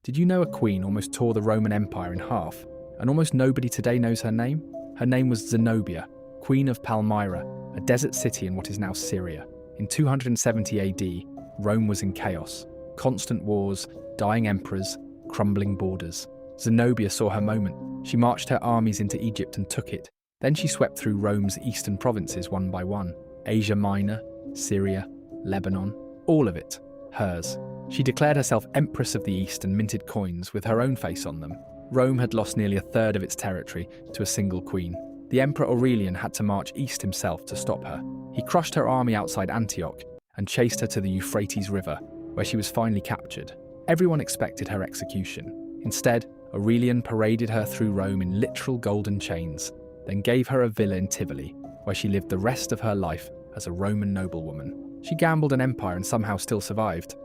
Did you know a queen almost tore the Roman Empire in half, and almost nobody today knows her name? Her name was Zenobia, Queen of Palmyra, a desert city in what is now Syria. In 270 AD, Rome was in chaos. Constant wars, dying emperors, crumbling borders. Zenobia saw her moment. She marched her armies into Egypt and took it. Then she swept through Rome's eastern provinces one by one. Asia Minor, Syria, Lebanon, all of it, hers. She declared herself Empress of the East and minted coins with her own face on them. Rome had lost nearly a third of its territory to a single queen. The Emperor Aurelian had to march east himself to stop her. He crushed her army outside Antioch and chased her to the Euphrates River, where she was finally captured. Everyone expected her execution. Instead, Aurelian paraded her through Rome in literal golden chains, then gave her a villa in Tivoli, where she lived the rest of her life as a Roman noblewoman. She gambled an empire and somehow still survived.